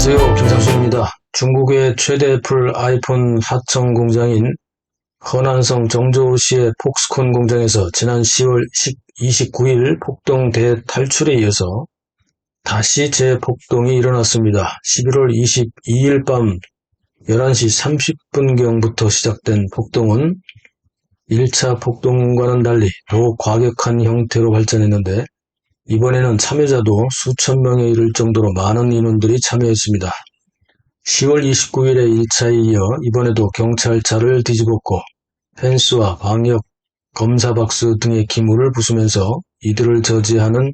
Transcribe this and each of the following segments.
안녕하세요. 김상순입니다. 중국의 최대 애플 아이폰 하청 공장인 허난성 정저우시의 폭스콘 공장에서 지난 10월 29일 폭동 대탈출에 이어서 다시 재폭동이 일어났습니다. 11월 22일 밤 11시 30분경부터 시작된 폭동은 1차 폭동과는 달리 더 과격한 형태로 발전했는데, 이번에는 참여자도 수천 명에 이를 정도로 많은 인원들이 참여했습니다. 10월 29일의 1차에 이어 이번에도 경찰차를 뒤집었고 펜스와 방역, 검사박스 등의 기물을 부수면서 이들을 저지하는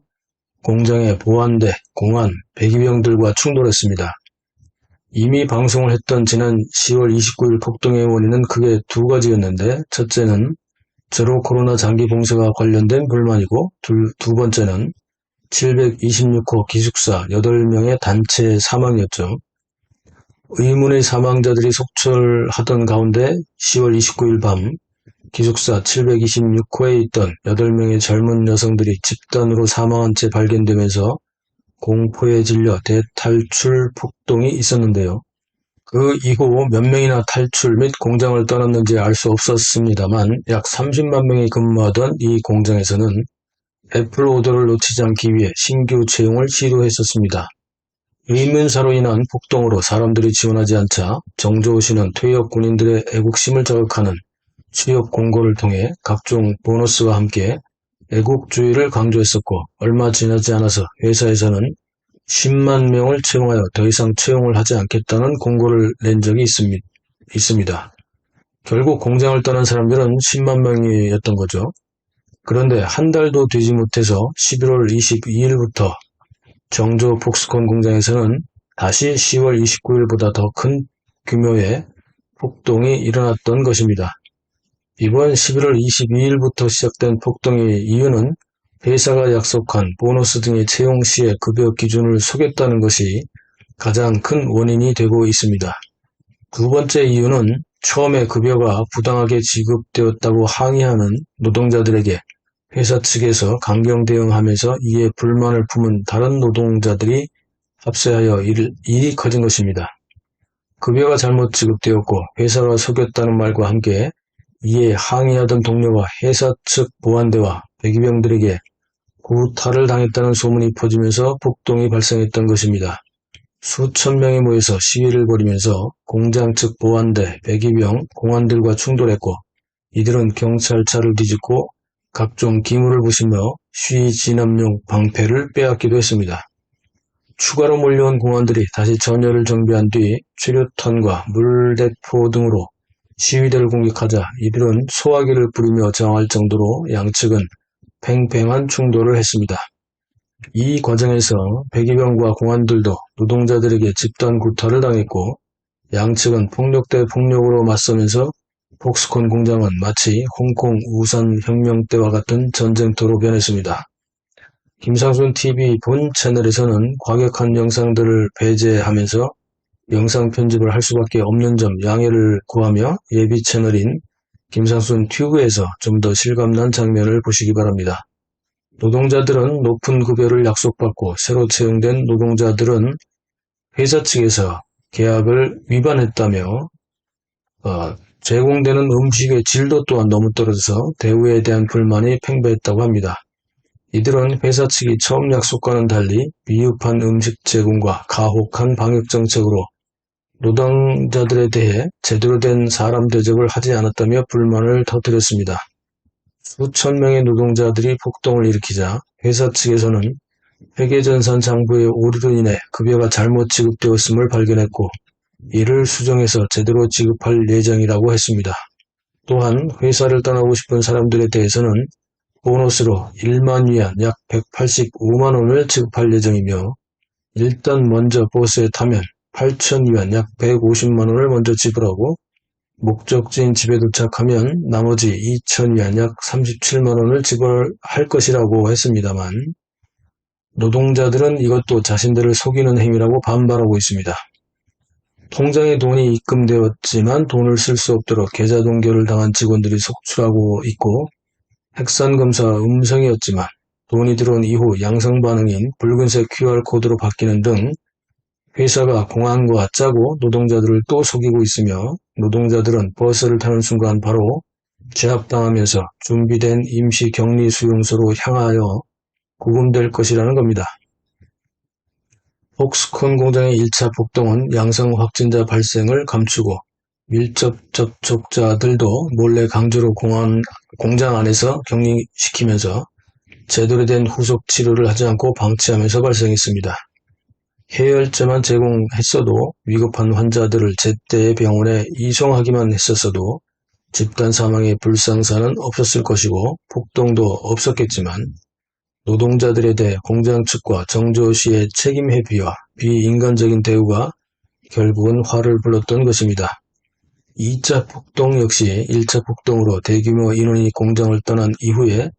공장의 보안대, 공안, 배기병들과 충돌했습니다. 이미 방송을 했던 지난 10월 29일 폭동의 원인은 크게 두 가지였는데, 첫째는 제로 코로나 장기 봉쇄와 관련된 불만이고, 두 번째는 726호 기숙사 8명의 단체 사망이었죠. 의문의 사망자들이 속출하던 가운데 10월 29일 밤 기숙사 726호에 있던 8명의 젊은 여성들이 집단으로 사망한 채 발견되면서 공포에 질려 대탈출 폭동이 있었는데요. 그 이후 몇 명이나 탈출 및 공장을 떠났는지 알 수 없었습니다만, 약 30만 명이 근무하던 이 공장에서는 애플 오더를 놓치지 않기 위해 신규 채용을 시도했었습니다. 의문사로 인한 폭동으로 사람들이 지원하지 않자 정저우 씨는 퇴역 군인들의 애국심을 자극하는 취업 공고를 통해 각종 보너스와 함께 애국주의를 강조했었고, 얼마 지나지 않아서 회사에서는 10만 명을 채용하여 더 이상 채용을 하지 않겠다는 공고를 낸 적이 있습니다. 결국 공장을 떠난 사람들은 10만 명이었던 거죠. 그런데 한 달도 되지 못해서 11월 22일부터 정저우 폭스콘 공장에서는 다시 10월 29일보다 더 큰 규모의 폭동이 일어났던 것입니다. 이번 11월 22일부터 시작된 폭동의 이유는 회사가 약속한 보너스 등의 채용 시의 급여 기준을 속였다는 것이 가장 큰 원인이 되고 있습니다. 두 번째 이유는 처음에 급여가 부당하게 지급되었다고 항의하는 노동자들에게 회사 측에서 강경 대응하면서 이에 불만을 품은 다른 노동자들이 합세하여 일이 커진 것입니다. 급여가 잘못 지급되었고 회사가 속였다는 말과 함께 이에 항의하던 동료가 회사 측 보안대와 배기병들에게 구타를 당했다는 소문이 퍼지면서 폭동이 발생했던 것입니다. 수천 명이 모여서 시위를 벌이면서 공장 측 보안대, 배기병, 공안들과 충돌했고, 이들은 경찰차를 뒤집고 각종 기물을 부수며 시위 진압용 방패를 빼앗기도 했습니다. 추가로 몰려온 공안들이 다시 전열을 정비한 뒤 최루탄과 물대포 등으로 시위대를 공격하자 이들은 소화기를 뿌리며 저항할 정도로 양측은 팽팽한 충돌을 했습니다. 이 과정에서 배기병과 공안들도 노동자들에게 집단 구타를 당했고, 양측은 폭력 대 폭력으로 맞서면서 폭스콘 공장은 마치 홍콩 우산 혁명 때와 같은 전쟁터로 변했습니다. 김상순 TV 본 채널에서는 과격한 영상들을 배제하면서 영상 편집을 할 수밖에 없는 점 양해를 구하며, 예비 채널인 김상순 튜브에서 좀 더 실감난 장면을 보시기 바랍니다. 노동자들은 높은 급여를 약속받고 새로 채용된 노동자들은 회사 측에서 계약을 위반했다며 제공되는 음식의 질도 또한 너무 떨어져서 대우에 대한 불만이 팽배했다고 합니다. 이들은 회사 측이 처음 약속과는 달리 미흡한 음식 제공과 가혹한 방역 정책으로 노동자들에 대해 제대로 된 사람 대접을 하지 않았다며 불만을 터뜨렸습니다. 수천 명의 노동자들이 폭동을 일으키자 회사 측에서는 회계전산 장부의 오류로 인해 급여가 잘못 지급되었음을 발견했고, 이를 수정해서 제대로 지급할 예정이라고 했습니다. 또한 회사를 떠나고 싶은 사람들에 대해서는 보너스로 1만 위안 약 185만 원을 지급할 예정이며, 일단 먼저 버스에 타면 8천 위안 약 150만 원을 먼저 지불하고, 목적지인 집에 도착하면 나머지 2천 위안 약 37만 원을 지불할 것이라고 했습니다만, 노동자들은 이것도 자신들을 속이는 행위라고 반발하고 있습니다. 통장에 돈이 입금되었지만 돈을 쓸 수 없도록 계좌 동결을 당한 직원들이 속출하고 있고, 핵산검사 음성이었지만 돈이 들어온 이후 양성 반응인 붉은색 QR코드로 바뀌는 등 회사가 공안과 짜고 노동자들을 또 속이고 있으며 노동자들은 버스를 타는 순간 바로 제압당하면서 준비된 임시 격리 수용소로 향하여 구금될 것이라는 겁니다. 폭스콘 공장의 1차 폭동은 양성 확진자 발생을 감추고 밀접 접촉자들도 몰래 강제로 공장 안에서 격리시키면서 제대로 된 후속 치료를 하지 않고 방치하면서 발생했습니다. 해열제만 제공했어도 위급한 환자들을 제때 병원에 이송하기만 했었어도 집단 사망의 불상사는 없었을 것이고 폭동도 없었겠지만 노동자들에 대해 공장 측과 정조시의 책임 회피와 비인간적인 대우가 결국은 화를 불렀던 것입니다. 2차 폭동 역시 1차 폭동으로 대규모 인원이 공장을 떠난 이후에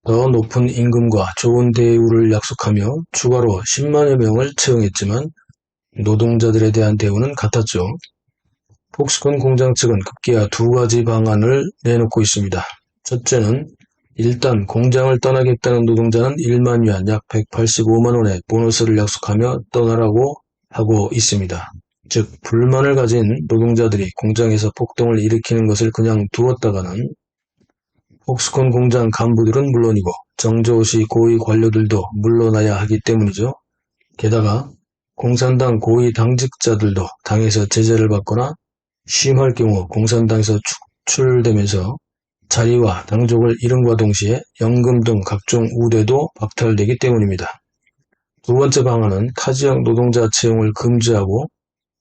더 높은 임금과 좋은 대우를 약속하며 추가로 10만여 명을 채용했지만 노동자들에 대한 대우는 같았죠. 폭스콘 공장 측은 급기야 두 가지 방안을 내놓고 있습니다. 첫째는 일단 공장을 떠나겠다는 노동자는 1만 위안 약 185만 원의 보너스를 약속하며 떠나라고 하고 있습니다. 즉 불만을 가진 노동자들이 공장에서 폭동을 일으키는 것을 그냥 두었다가는 폭스콘 공장 간부들은 물론이고 정조시 고위 관료들도 물러나야 하기 때문이죠. 게다가 공산당 고위 당직자들도 당에서 제재를 받거나 심할 경우 공산당에서 축출되면서 자리와 당족을 잃음과 동시에 연금 등 각종 우대도 박탈되기 때문입니다. 두 번째 방안은 타 지역 노동자 채용을 금지하고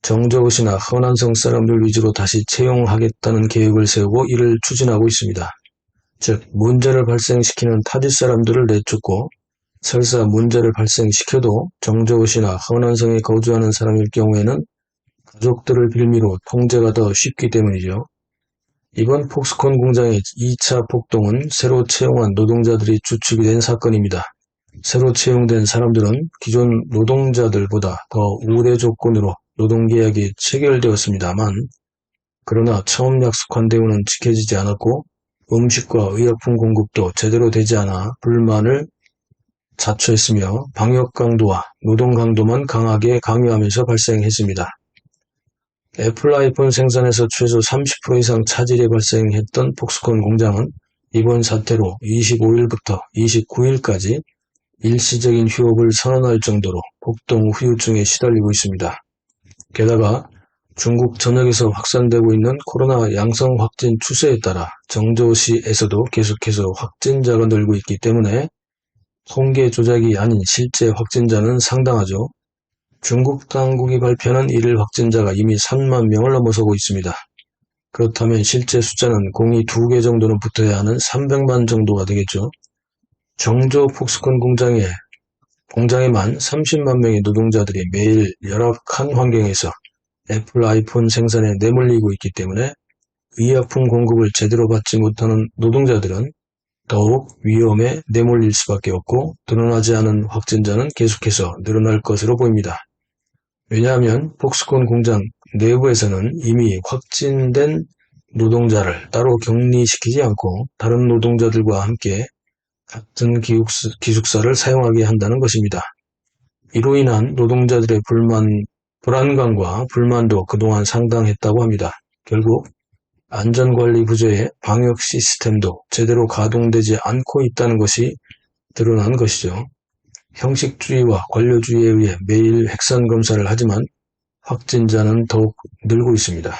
정저우시나 허난성 사람들 위주로 다시 채용하겠다는 계획을 세우고 이를 추진하고 있습니다. 즉 문제를 발생시키는 타지 사람들을 내쫓고 설사 문제를 발생시켜도 정저우시나 허난성에 거주하는 사람일 경우에는 가족들을 빌미로 통제가 더 쉽기 때문이죠. 이번 폭스콘 공장의 2차 폭동은 새로 채용한 노동자들이 주축이 된 사건입니다. 새로 채용된 사람들은 기존 노동자들보다 더 우대 조건으로 노동계약이 체결되었습니다만 그러나 처음 약속한 대우는 지켜지지 않았고 음식과 의약품 공급도 제대로 되지 않아 불만을 자초했으며 방역 강도와 노동 강도만 강하게 강요하면서 발생했습니다. 애플 아이폰 생산에서 최소 30% 이상 차질이 발생했던 폭스콘 공장은 이번 사태로 25일부터 29일까지 일시적인 휴업을 선언할 정도로 폭동 후유증에 시달리고 있습니다. 게다가 중국 전역에서 확산되고 있는 코로나 양성 확진 추세에 따라 정조시에서도 계속해서 확진자가 늘고 있기 때문에 통계 조작이 아닌 실제 확진자는 상당하죠. 중국 당국이 발표하는 일일 확진자가 이미 3만 명을 넘어서고 있습니다. 그렇다면 실제 숫자는 공이 2개 정도는 붙어야 하는 300만 정도가 되겠죠. 정조 폭스콘 공장에만 30만 명의 노동자들이 매일 열악한 환경에서 애플 아이폰 생산에 내몰리고 있기 때문에 의약품 공급을 제대로 받지 못하는 노동자들은 더욱 위험에 내몰릴 수밖에 없고 드러나지 않은 확진자는 계속해서 늘어날 것으로 보입니다. 왜냐하면 폭스콘 공장 내부에서는 이미 확진된 노동자를 따로 격리시키지 않고 다른 노동자들과 함께 같은 기숙사를 사용하게 한다는 것입니다. 이로 인한 노동자들의 불안감과 불만도 그동안 상당했다고 합니다. 결국 안전관리 부조의 방역 시스템도 제대로 가동되지 않고 있다는 것이 드러난 것이죠. 형식주의와 관료주의에 의해 매일 핵산 검사를 하지만 확진자는 더욱 늘고 있습니다.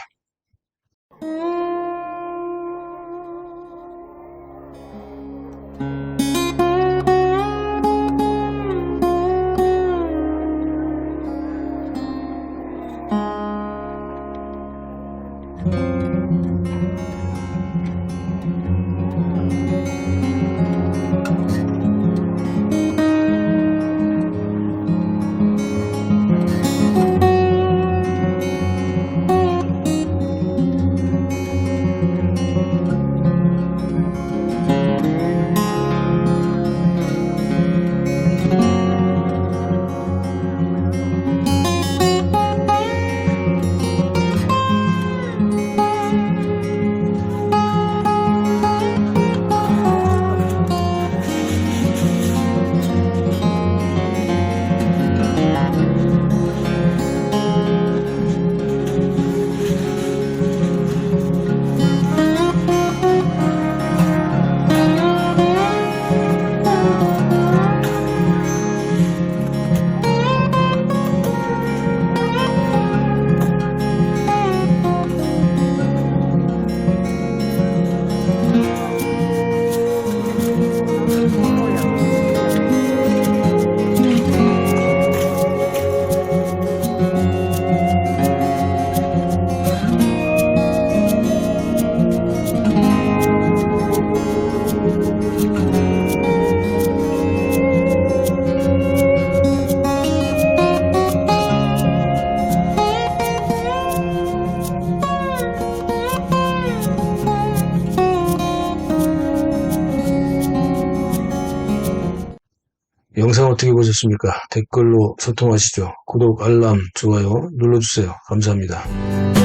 영상 어떻게 보셨습니까? 댓글로 소통하시죠. 구독, 알람, 좋아요 눌러주세요. 감사합니다.